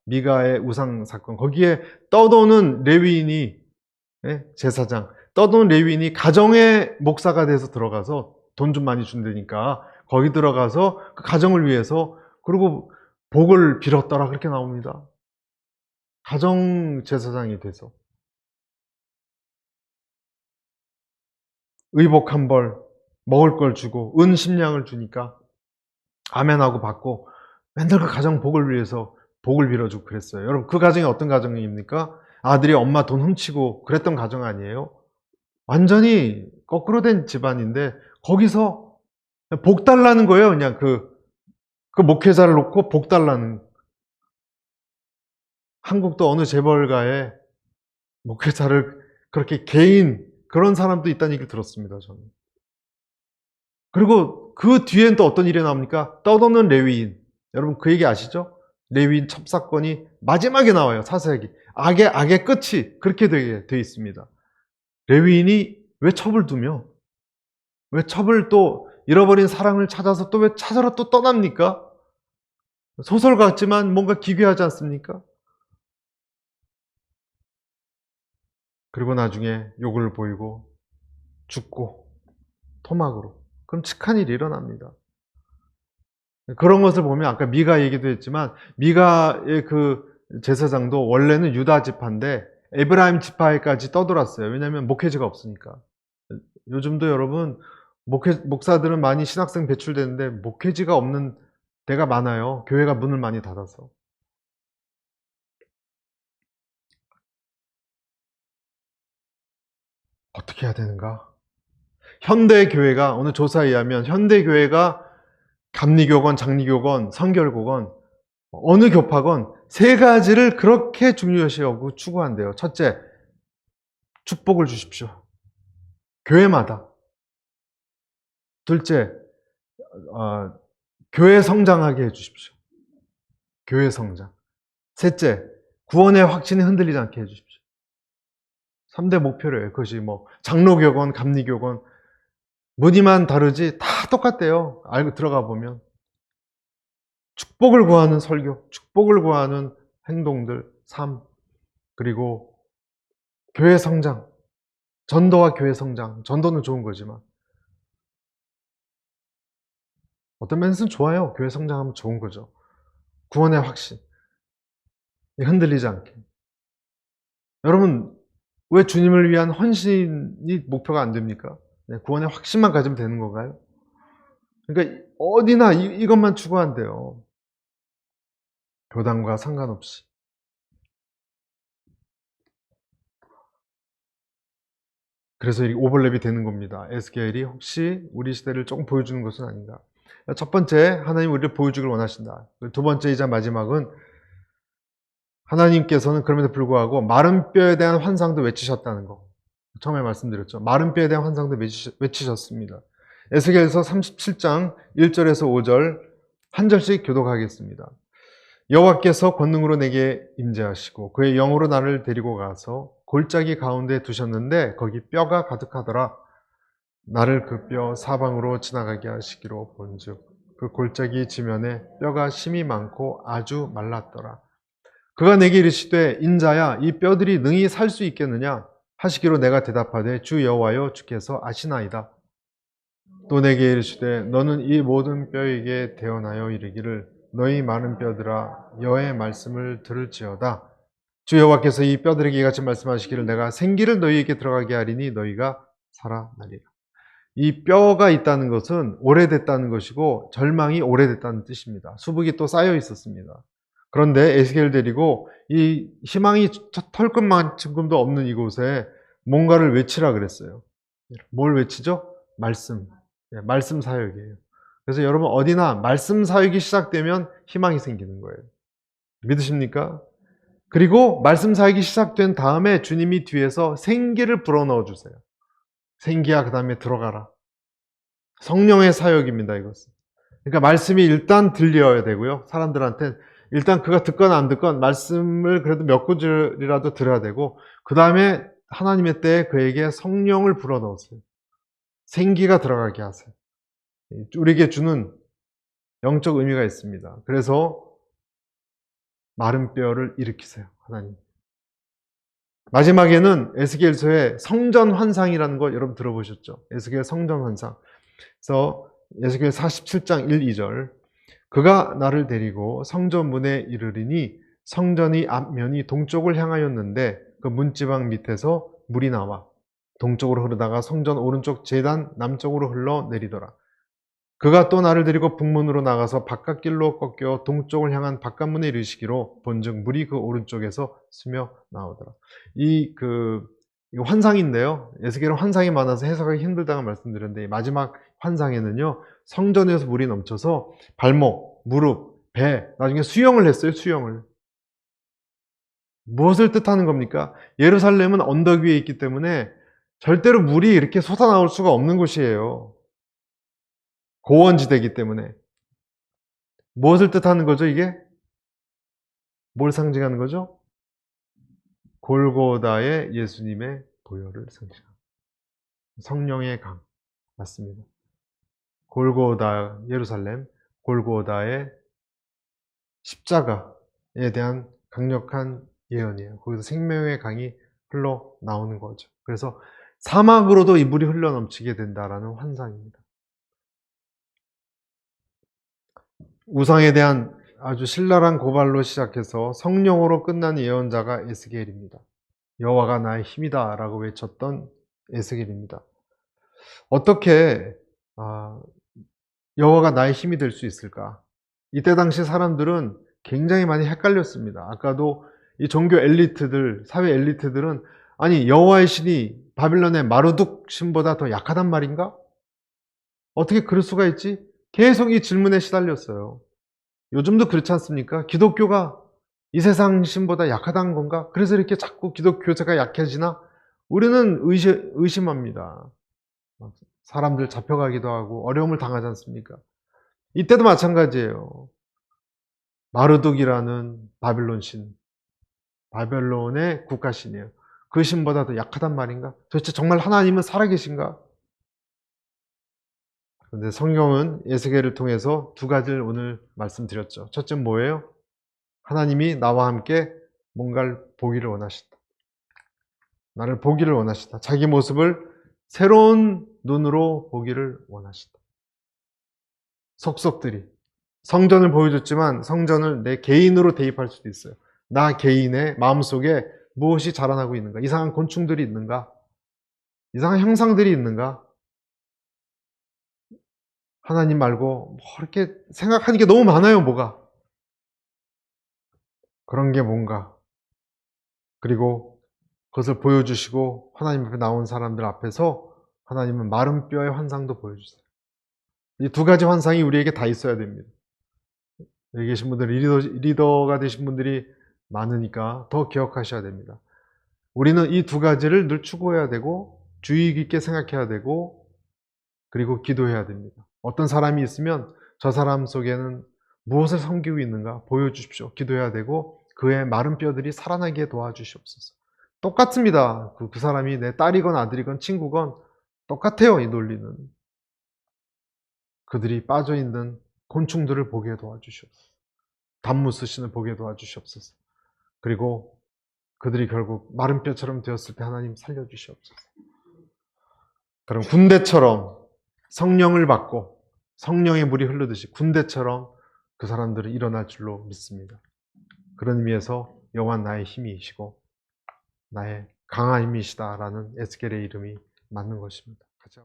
미가의 우상 사건. 거기에 떠도는 레위인이 제사장, 떠도는 레위인이 가정의 목사가 돼서 들어가서 돈 좀 많이 준다니까 거기 들어가서 그 가정을 위해서 그리고 복을 빌었더라 그렇게 나옵니다. 가정 제사장이 돼서 의복 한 벌, 먹을 걸 주고 은 10냥을 주니까 아멘하고 받고 맨날 그 가정 복을 위해서 복을 빌어주고 그랬어요. 여러분 그 가정이 어떤 가정입니까? 아들이 엄마 돈 훔치고 그랬던 가정 아니에요? 완전히 거꾸로 된 집안인데 거기서 복 달라는 거예요. 그냥 그 목회자를 놓고 복 달라는. 한국도 어느 재벌가에 목회자를 그렇게 개인 그런 사람도 있다는 얘기를 들었습니다. 저는. 그리고 그 뒤엔 또 어떤 일이 나옵니까? 떠도는 레위인. 여러분 그 얘기 아시죠? 레위인 첩사건이 마지막에 나와요. 사사기. 악의 끝이 그렇게 되어 있습니다. 레위인이 왜 첩을 두며 왜 첩을 또 잃어버린 사랑을 찾아서 또 왜 찾아러 또 떠납니까? 소설 같지만 뭔가 기괴하지 않습니까? 그리고 나중에 욕을 보이고 죽고 토막으로 끔찍한 일이 일어납니다. 그런 것을 보면 아까 미가 얘기도 했지만 미가의 그 제사장도 원래는 유다 지파인데 에브라임 지파에까지 떠돌았어요. 왜냐하면 목회지가 없으니까. 요즘도 여러분 목사들은 많이 신학생 배출되는데 목회지가 없는 데가 많아요. 교회가 문을 많이 닫아서. 어떻게 해야 되는가? 현대교회가 오늘 조사에 의하면 현대교회가 감리교건, 장리교건, 성결교건 어느 교파건 세 가지를 그렇게 중요시 여기고 추구한대요. 첫째, 축복을 주십시오. 교회마다. 둘째, 교회 성장하게 해주십시오. 교회 성장. 셋째, 구원의 확신이 흔들리지 않게 해주십시오. 3대 목표래요. 그것이 뭐 장로교건, 감리교건 무늬만 다르지 다 똑같대요. 알고 들어가 보면. 축복을 구하는 설교, 축복을 구하는 행동들, 삶, 그리고 교회 성장, 전도와 교회 성장. 전도는 좋은 거지만 어떤 면에서는 좋아요. 교회 성장하면 좋은 거죠. 구원의 확신. 흔들리지 않게. 여러분, 왜 주님을 위한 헌신이 목표가 안 됩니까? 구원의 확신만 가지면 되는 건가요? 그러니까 어디나 이것만 추구한대요. 교단과 상관없이. 그래서 이 오버랩이 되는 겁니다. 에스겔이 혹시 우리 시대를 조금 보여주는 것은 아닌가. 첫 번째, 하나님 우리를 보여주길 원하신다. 두 번째이자 마지막은 하나님께서는 그럼에도 불구하고 마른 뼈에 대한 환상도 외치셨다는 거. 처음에 말씀드렸죠. 마른 뼈에 대한 환상도 외치셨습니다. 에스겔서 37장 1절에서 5절 한 절씩 교독하겠습니다. 여호와께서 권능으로 내게 임재하시고 그의 영으로 나를 데리고 가서 골짜기 가운데 두셨는데 거기 뼈가 가득하더라. 나를 그 뼈 사방으로 지나가게 하시기로 본즉 그 골짜기 지면에 뼈가 심이 많고 아주 말랐더라. 그가 내게 이르시되 인자야 이 뼈들이 능히 살 수 있겠느냐 하시기로 내가 대답하되 주 여호와여 주께서 아시나이다. 또 내게 이르시되 너는 이 모든 뼈에게 대언하여 이르기를 너희 많은 뼈들아 여호와의 말씀을 들을지어다. 주 여호와께서 이 뼈들에게 이같이 말씀하시기를 내가 생기를 너희에게 들어가게 하리니 너희가 살아나리라. 이 뼈가 있다는 것은 오래됐다는 것이고 절망이 오래됐다는 뜻입니다. 수북이 또 쌓여 있었습니다. 그런데 에스겔을 데리고 이 희망이 털끝만큼도 없는 이곳에 뭔가를 외치라 그랬어요. 뭘 외치죠? 말씀. 말씀 사역이에요. 그래서 여러분 어디나 말씀 사역이 시작되면 희망이 생기는 거예요. 믿으십니까? 그리고 말씀 사역이 시작된 다음에 주님이 뒤에서 생기를 불어넣어 주세요. 생기야 그 다음에 들어가라. 성령의 사역입니다, 이것은. 그러니까 말씀이 일단 들려야 되고요. 사람들한테 일단 그가 듣건 안 듣건 말씀을 그래도 몇 구절이라도 들어야 되고 그 다음에 하나님의 때에 그에게 성령을 불어넣으세요. 생기가 들어가게 하세요. 우리에게 주는 영적 의미가 있습니다. 그래서 마른 뼈를 일으키세요, 하나님. 마지막에는 에스겔서의 성전 환상이라는 거 여러분 들어보셨죠? 에스겔 성전 환상. 그래서 에스겔 47장 1, 2절 그가 나를 데리고 성전 문에 이르리니 성전의 앞면이 동쪽을 향하였는데 그 문지방 밑에서 물이 나와 동쪽으로 흐르다가 성전 오른쪽 제단 남쪽으로 흘러내리더라. 그가 또 나를 데리고 북문으로 나가서 바깥길로 꺾여 동쪽을 향한 바깥문에 이르시기로 본즉 물이 그 오른쪽에서 스며 나오더라. 이거 환상인데요. 에스겔은 환상이 많아서 해석하기 힘들다고 말씀드렸는데 마지막 환상에는요. 성전에서 물이 넘쳐서 발목, 무릎, 배, 나중에 수영을 했어요. 수영을. 무엇을 뜻하는 겁니까? 예루살렘은 언덕 위에 있기 때문에 절대로 물이 이렇게 솟아나올 수가 없는 곳이에요. 고원지대이기 때문에. 무엇을 뜻하는 거죠, 이게? 뭘 상징하는 거죠? 골고다의 예수님의 보혈을 상징합니다. 성령의 강. 맞습니다. 골고다, 예루살렘, 골고다의 십자가에 대한 강력한 예언이에요. 거기서 생명의 강이 흘러나오는 거죠. 그래서 사막으로도 이 물이 흘러넘치게 된다라는 환상입니다. 우상에 대한 아주 신랄한 고발로 시작해서 성령으로 끝난 예언자가 에스겔입니다. 여호와가 나의 힘이다 라고 외쳤던 에스겔입니다. 어떻게 여호와가 나의 힘이 될 수 있을까? 이때 당시 사람들은 굉장히 많이 헷갈렸습니다. 아까도 이 종교 엘리트들, 사회 엘리트들은 아니 여호와의 신이 바빌론의 마르둑 신보다 더 약하단 말인가? 어떻게 그럴 수가 있지? 계속 이 질문에 시달렸어요. 요즘도 그렇지 않습니까? 기독교가 이 세상 신보다 약하다는 건가? 그래서 이렇게 자꾸 기독 교제가 약해지나? 우리는 의심합니다. 사람들 잡혀가기도 하고 어려움을 당하지 않습니까? 이때도 마찬가지예요. 마르둑이라는 바빌론 신, 바벨론의 국가신이에요. 그 신보다 더 약하단 말인가? 도대체 정말 하나님은 살아계신가? 그런데 성경은 에스겔을 통해서 두 가지를 오늘 말씀드렸죠. 첫째는 뭐예요? 하나님이 나와 함께 뭔가를 보기를 원하신다. 나를 보기를 원하신다. 자기 모습을 새로운 눈으로 보기를 원하신다. 속속들이 성전을 보여줬지만 성전을 내 개인으로 대입할 수도 있어요. 나 개인의 마음속에 무엇이 자라나고 있는가? 이상한 곤충들이 있는가? 이상한 형상들이 있는가? 하나님 말고 뭐 이렇게 생각하는 게 너무 많아요, 뭐가. 그런 게 뭔가. 그리고 그것을 보여주시고 하나님 앞에 나온 사람들 앞에서 하나님은 마른 뼈의 환상도 보여주세요. 이 두 가지 환상이 우리에게 다 있어야 됩니다. 여기 계신 분들, 리더가 되신 분들이 많으니까 더 기억하셔야 됩니다. 우리는 이 두 가지를 늘 추구해야 되고 주의 깊게 생각해야 되고 그리고 기도해야 됩니다. 어떤 사람이 있으면 저 사람 속에는 무엇을 섬기고 있는가 보여주십시오. 기도해야 되고 그의 마른 뼈들이 살아나게 도와주시옵소서. 똑같습니다. 그 사람이 내 딸이건 아들이건 친구건 똑같아요. 이 논리는. 그들이 빠져있는 곤충들을 보게 도와주시옵소서. 단무 쓰시는 보게 도와주시옵소서. 그리고 그들이 결국 마른 뼈처럼 되었을 때 하나님 살려주시옵소서. 그럼 군대처럼 성령을 받고 성령의 물이 흐르듯이 군대처럼 그 사람들은 일어날 줄로 믿습니다. 그런 의미에서 여호와는 나의 힘이시고 나의 강한 힘이시다라는 에스겔의 이름이 맞는 것입니다. 같이